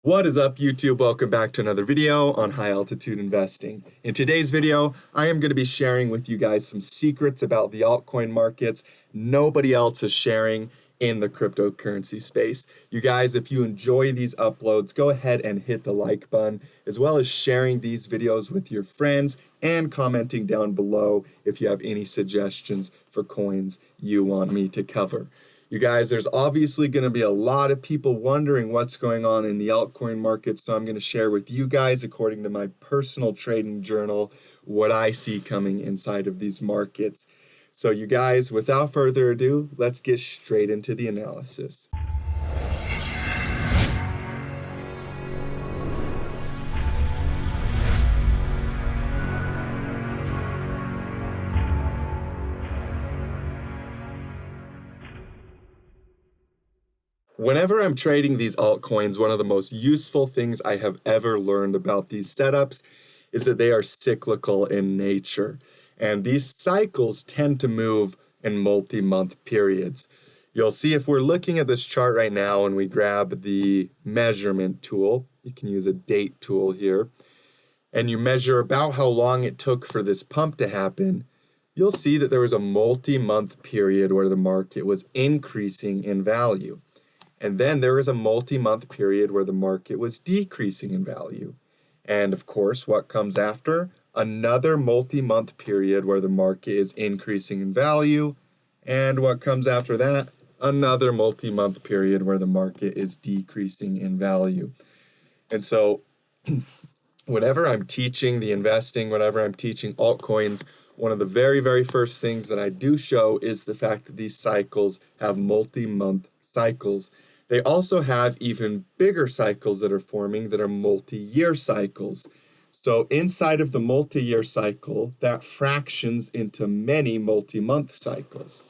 What is up, YouTube? Welcome back to another video on high altitude investing. In today's video, I am going to be sharing with you guys some secrets about the altcoin markets nobody else is sharing in the cryptocurrency space. You guys, if you enjoy these uploads, go ahead and hit the like button, as well as sharing these videos with your friends and commenting down below if you have any suggestions for coins you want me to cover. You guys, there's obviously going to be a lot of people wondering what's going on in the altcoin market, so I'm going to share with you guys, according to my personal trading journal, what I see coming inside of these markets. So you guys, without further ado, let's get straight into the analysis. Whenever I'm trading these altcoins, one of the most useful things I have ever learned about these setups is that they are cyclical in nature. And these cycles tend to move in multi-month periods. You'll see if we're looking at this chart right now and we grab the measurement tool, you can use a date tool here, and you measure about how long it took for this pump to happen, you'll see that there was a multi-month period where the market was increasing in value. And then there was a multi-month period where the market was decreasing in value. And of course, what comes after? Another multi-month period where the market is increasing in value. And what comes after that? Another multi-month period where the market is decreasing in value. And so whenever I'm teaching the investing, whenever I'm teaching altcoins, one of the very, very first things that I do show is the fact that these cycles have multi-month cycles. They also have even bigger cycles that are forming that are multi-year cycles. So inside of the multi-year cycle, that fractions into many multi-month cycles.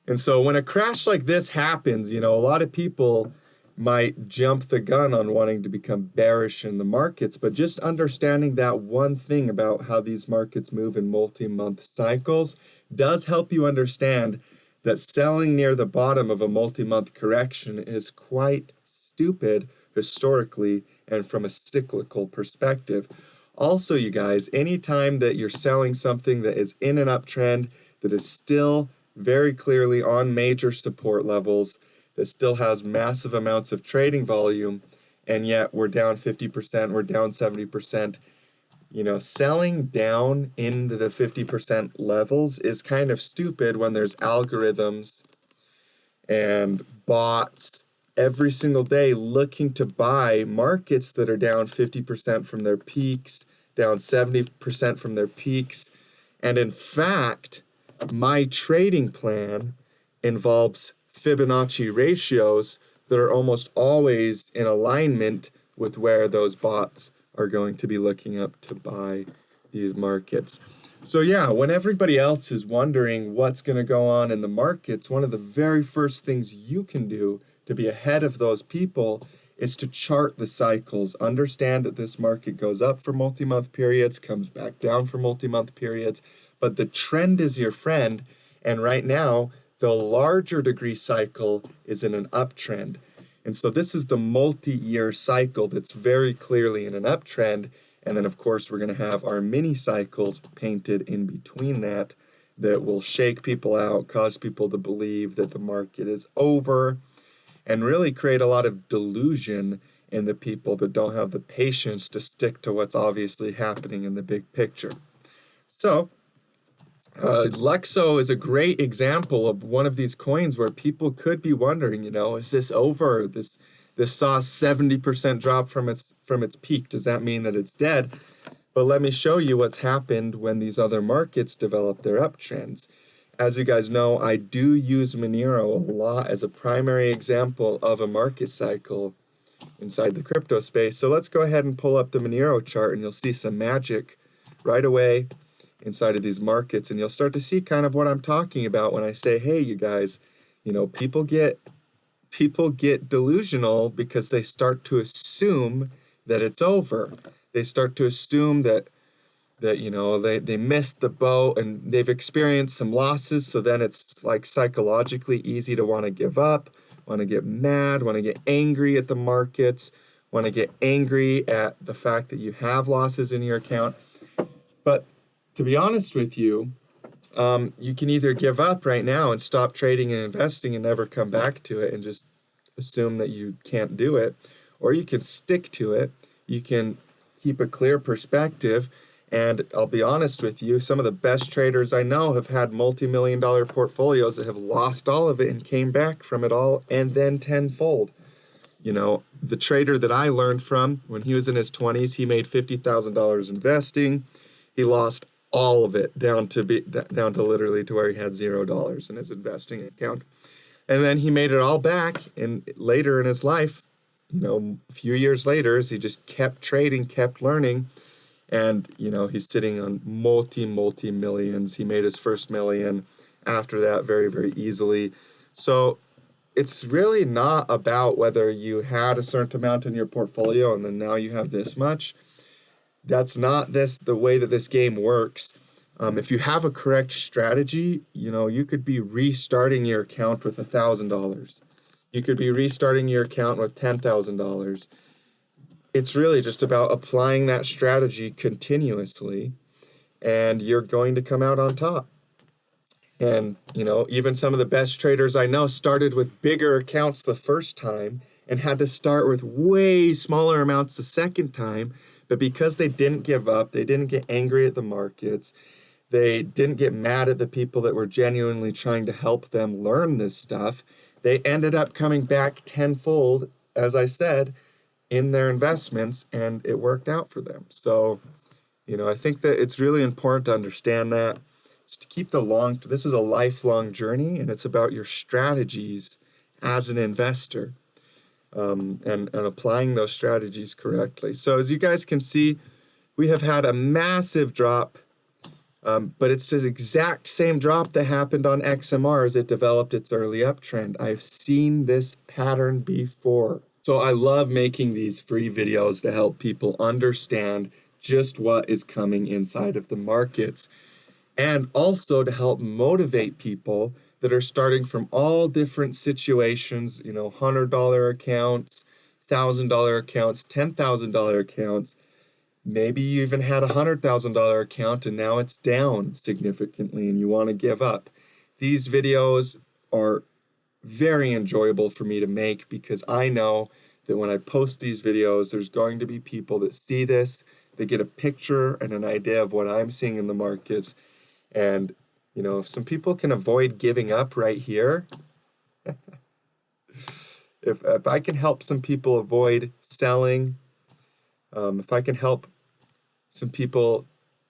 And so when a crash like this happens, a lot of people might jump the gun on wanting to become bearish in the markets, but just understanding that one thing about how these markets move in multi-month cycles does help you understand that selling near the bottom of a multi-month correction is quite stupid historically and from a cyclical perspective. Also, you guys, anytime that you're selling something that is in an uptrend, that is still very clearly on major support levels, that still has massive amounts of trading volume, and yet we're down 50%, we're down 70%, selling down into the 50% levels is kind of stupid when there's algorithms and bots every single day looking to buy markets that are down 50% from their peaks, down 70% from their peaks. And in fact, my trading plan involves Fibonacci ratios that are almost always in alignment with where those bots are going to be looking up to buy these markets. So yeah, when everybody else is wondering what's going to go on in the markets, one of the very first things you can do to be ahead of those people is to chart the cycles. Understand that this market goes up for multi-month periods, comes back down for multi-month periods, but the trend is your friend, and right now, the larger degree cycle is in an uptrend. And so this is the multi-year cycle that's very clearly in an uptrend. And then, of course, we're going to have our mini cycles painted in between that will shake people out, cause people to believe that the market is over, and really create a lot of delusion in the people that don't have the patience to stick to what's obviously happening in the big picture. So Luxo is a great example of one of these coins where people could be wondering, is this over? This saw a 70% drop from its peak. Does that mean that it's dead? But let me show you what's happened when these other markets develop their uptrends. As you guys know, I do use Monero a lot as a primary example of a market cycle inside the crypto space. So let's go ahead and pull up the Monero chart, and you'll see some magic right away inside of these markets, and you'll start to see kind of what I'm talking about when I say, hey, you guys, people get delusional because they start to assume that it's over. They start to assume that they missed the boat and they've experienced some losses, so then it's like psychologically easy to want to give up. want to get mad, want to get angry at the markets, want to get angry at the fact that you have losses in your account. But to be honest with you, you can either give up right now and stop trading and investing and never come back to it and just assume that you can't do it, or you can stick to it. You can keep a clear perspective. And I'll be honest with you, some of the best traders I know have had multi-million-dollar portfolios that have lost all of it and came back from it all and then tenfold. You know, the trader that I learned from when he was in his 20s, he made $50,000 investing. He lost all of it down to literally to where he had $0 in his investing account. And then he made it all back, and later in his life, you know, a few years later, as he just kept trading, kept learning, and, you know, he's sitting on multi-millions. He made his first million after that very, very easily. So it's really not about whether you had a certain amount in your portfolio and then now you have this much. That's not the way that this game works. If you have a correct strategy, you know, you could be restarting your account with $1,000. You could be restarting your account with $10,000. It's really just about applying that strategy continuously, and you're going to come out on top. And, you know, even some of the best traders I know started with bigger accounts the first time and had to start with way smaller amounts the second time. But because they didn't give up, they didn't get angry at the markets, they didn't get mad at the people that were genuinely trying to help them learn this stuff, they ended up coming back tenfold, as I said, in their investments, and it worked out for them. So, you know, I think that it's really important to understand that, just to keep this is a lifelong journey, and it's about your strategies as an investor, and applying those strategies correctly. So as you guys can see, we have had a massive drop, but it's the exact same drop that happened on XMR as it developed its early uptrend. I've seen this pattern before. So I love making these free videos to help people understand just what is coming inside of the markets, and also to help motivate people that are starting from all different situations, you know, $100 accounts, $1,000 accounts, $10,000 accounts. Maybe you even had a $100,000 account and now it's down significantly and you want to give up. These videos are very enjoyable for me to make because I know that when I post these videos, there's going to be people that see this, they get a picture and an idea of what I'm seeing in the markets. And, you know, if some people can avoid giving up right here, if I can help some people avoid selling, if I can help some people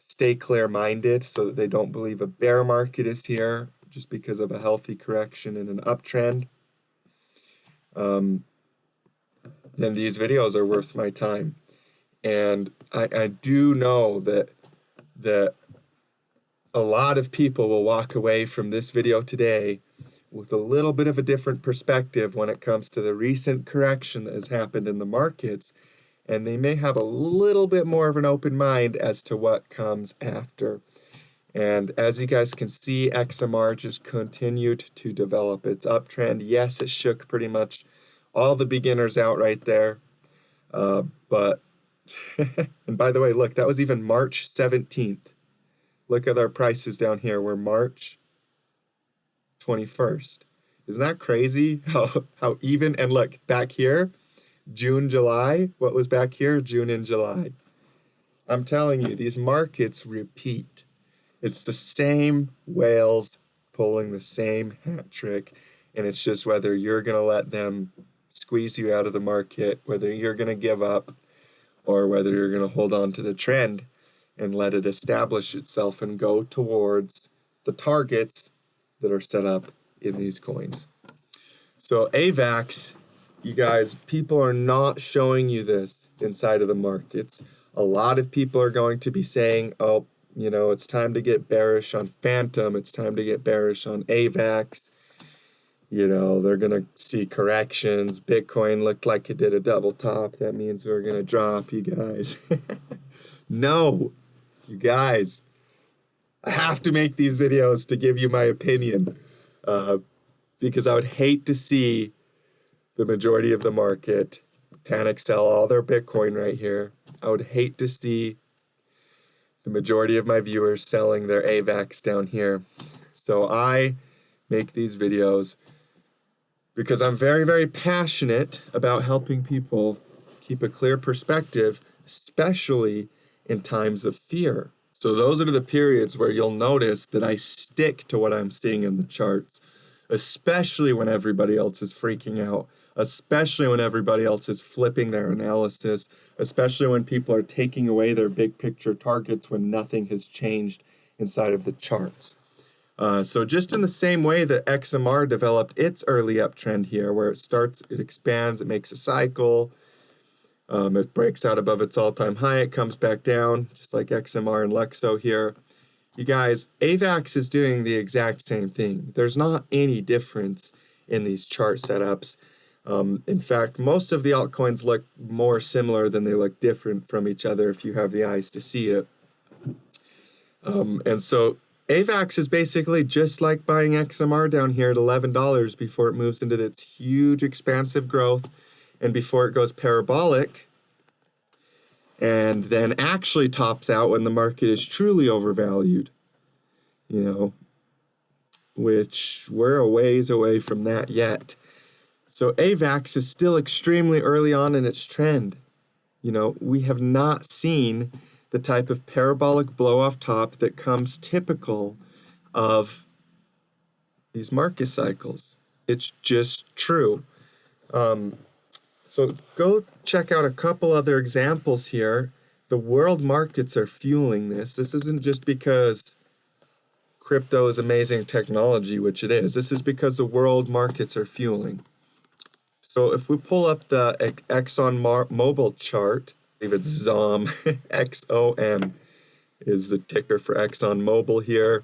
stay clear-minded so that they don't believe a bear market is here just because of a healthy correction and an uptrend, then these videos are worth my time. And I do know that a lot of people will walk away from this video today with a little bit of a different perspective when it comes to the recent correction that has happened in the markets, and they may have a little bit more of an open mind as to what comes after. And as you guys can see, XMR just continued to develop its uptrend. Yes, it shook pretty much all the beginners out right there, but and by the way, look, that was even March 17th. Look at our prices down here. We're March 21st. Isn't that crazy how even? And look, back here, June, July. What was back here? June and July. I'm telling you, these markets repeat. It's the same whales pulling the same hat trick, and it's just whether you're going to let them squeeze you out of the market, whether you're going to give up, or whether you're going to hold on to the trend and let it establish itself and go towards the targets that are set up in these coins. So AVAX, you guys, people are not showing you this inside of the markets. A lot of people are going to be saying, oh, you know, it's time to get bearish on Phantom. It's time to get bearish on AVAX. You know, they're going to see corrections. Bitcoin looked like it did a double top. That means we're going to drop, you guys. No, you guys, I have to make these videos to give you my opinion, because I would hate to see the majority of the market panic sell all their Bitcoin right here. I would hate to see the majority of my viewers selling their AVAX down here. So I make these videos because I'm very, very passionate about helping people keep a clear perspective, especially in times of fear. So those are the periods where you'll notice that I stick to what I'm seeing in the charts, especially when everybody else is freaking out, especially when everybody else is flipping their analysis, especially when people are taking away their big picture targets when nothing has changed inside of the charts. So just in the same way that XMR developed its early uptrend here, where it starts, it expands, it makes a cycle, it breaks out above its all-time high, it comes back down, just like XMR and Lexo here. You guys, AVAX is doing the exact same thing. There's not any difference in these chart setups. In fact, most of the altcoins look more similar than they look different from each other if you have the eyes to see it. And so AVAX is basically just like buying XMR down here at $11 before it moves into its huge expansive growth and before it goes parabolic and then actually tops out when the market is truly overvalued, you know, which we're a ways away from that yet. So AVAX is still extremely early on in its trend. You know, we have not seen the type of parabolic blow off top that comes typical of these market cycles. It's just true. So go check out a couple other examples here. The world markets are fueling this. This isn't just because crypto is amazing technology, which it is. This is because the world markets are fueling. So if we pull up the ExxonMobil chart, I believe it's XOM, XOM is the ticker for ExxonMobil here.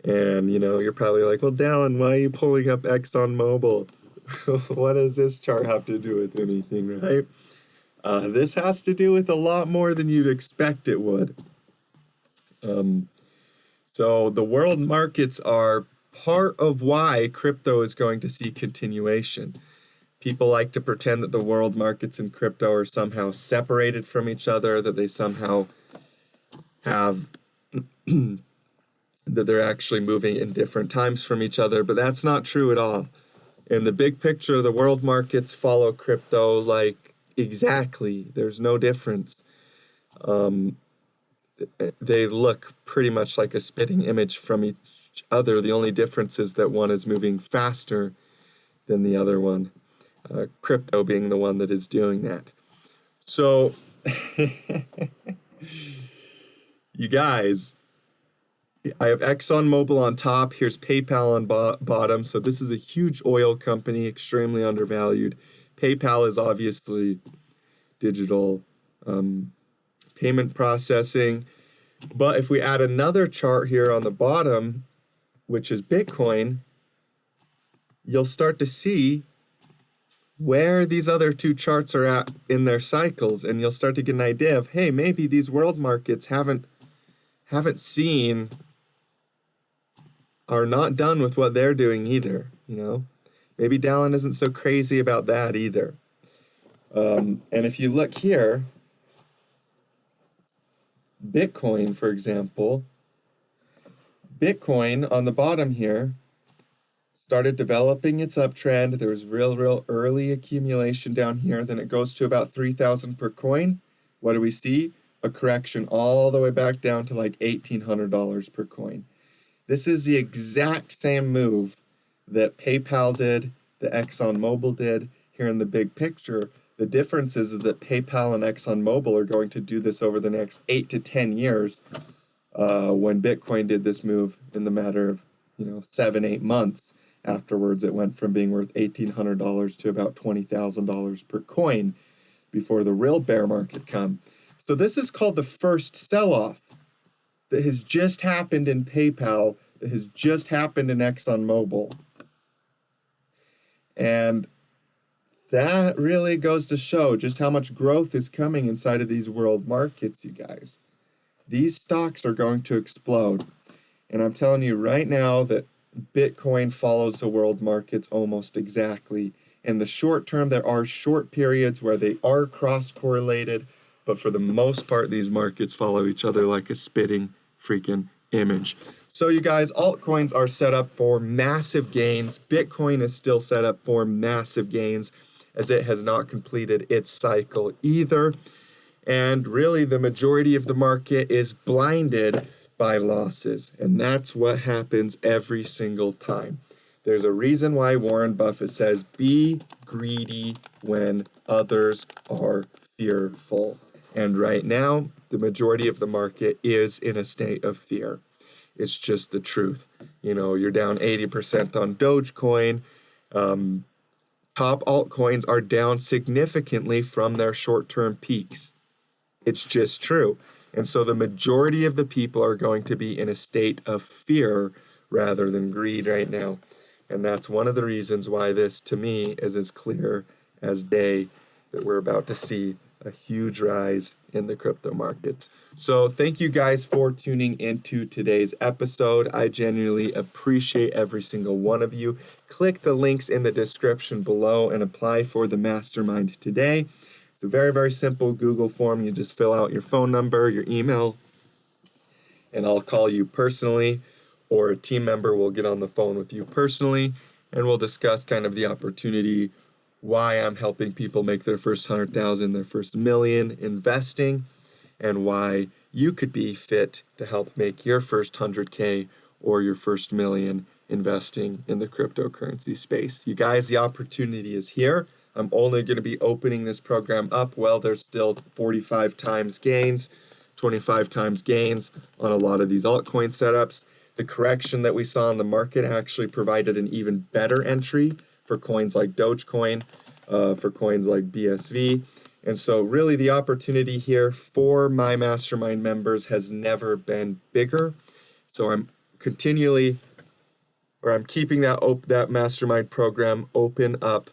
And, you know, you're probably like, well, Dallin, why are you pulling up ExxonMobil? What does this chart have to do with anything, right? This has to do with a lot more than you'd expect it would. So the world markets are part of why crypto is going to see continuation. People like to pretend that the world markets and crypto are somehow separated from each other, that they somehow have, that they're actually moving in different times from each other, but that's not true at all. In the big picture, the world markets follow crypto like exactly. There's no difference. They look pretty much like a spitting image from each other. The only difference is that one is moving faster than the other one. Crypto being the one that is doing that. So, you guys, I have ExxonMobil on top. Here's PayPal on bottom. So this is a huge oil company, extremely undervalued. PayPal is obviously digital payment processing. But if we add another chart here on the bottom, which is Bitcoin, you'll start to see where these other two charts are at in their cycles, and you'll start to get an idea of, hey, maybe these world markets haven't seen, are not done with what they're doing either, you know? Maybe Dallin isn't so crazy about that either. And if you look here, Bitcoin, for example, Bitcoin on the bottom here started developing its uptrend. There was real early accumulation down here. Then it goes to about 3,000 per coin. What do we see? A correction all the way back down to like $1,800 per coin. This is the exact same move that PayPal did, that ExxonMobil did here in the big picture. The difference is that PayPal and ExxonMobil are going to do this over the next 8 to 10 years. When Bitcoin did this move in the matter of 7-8 months. Afterwards, it went from being worth $1,800 to about $20,000 per coin before the real bear market come. So this is called the first sell-off that has just happened in PayPal, that has just happened in ExxonMobil. And that really goes to show just how much growth is coming inside of these world markets, you guys. These stocks are going to explode. And I'm telling you right now that Bitcoin follows the world markets almost exactly. In the short term, there are short periods where they are cross-correlated, but for the most part, these markets follow each other like a spitting freaking image. So you guys, altcoins are set up for massive gains. Bitcoin is still set up for massive gains as it has not completed its cycle either. And really, the majority of the market is blinded by losses. And that's what happens every single time. There's a reason why Warren Buffett says, be greedy when others are fearful. And right now, the majority of the market is in a state of fear. It's just the truth. You know, you're down 80% on Dogecoin. Top altcoins are down significantly from their short-term peaks. It's just true. And so the majority of the people are going to be in a state of fear rather than greed right now. And that's one of the reasons why this, to me, is as clear as day that we're about to see a huge rise in the crypto markets. So thank you guys for tuning into today's episode. I genuinely appreciate every single one of you. Click the links in the description below and apply for the mastermind today. It's a very, very simple Google form. You just fill out your phone number, your email, and I'll call you personally, or a team member will get on the phone with you personally, and we'll discuss kind of the opportunity, why I'm helping people make their first 100,000, their first million investing, and why you could be fit to help make your first 100K or your first million investing in the cryptocurrency space. You guys, the opportunity is here. I'm only going to be opening this program up. Well, there's still 45 times gains, 25 times gains on a lot of these altcoin setups. The correction that we saw in the market actually provided an even better entry for coins like Dogecoin, for coins like BSV. And so really the opportunity here for my mastermind members has never been bigger. So I'm keeping that mastermind program open up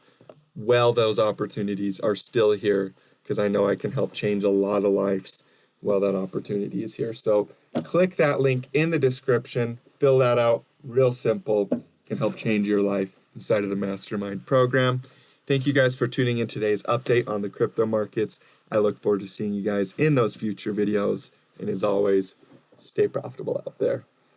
while those opportunities are still here, because I know I can help change a lot of lives while that opportunity is here. So click that link in the description, fill that out, real simple, can help change your life inside of the mastermind program. Thank you guys for tuning in today's update on the crypto markets. I look forward to seeing you guys in those future videos. And as always, stay profitable out there.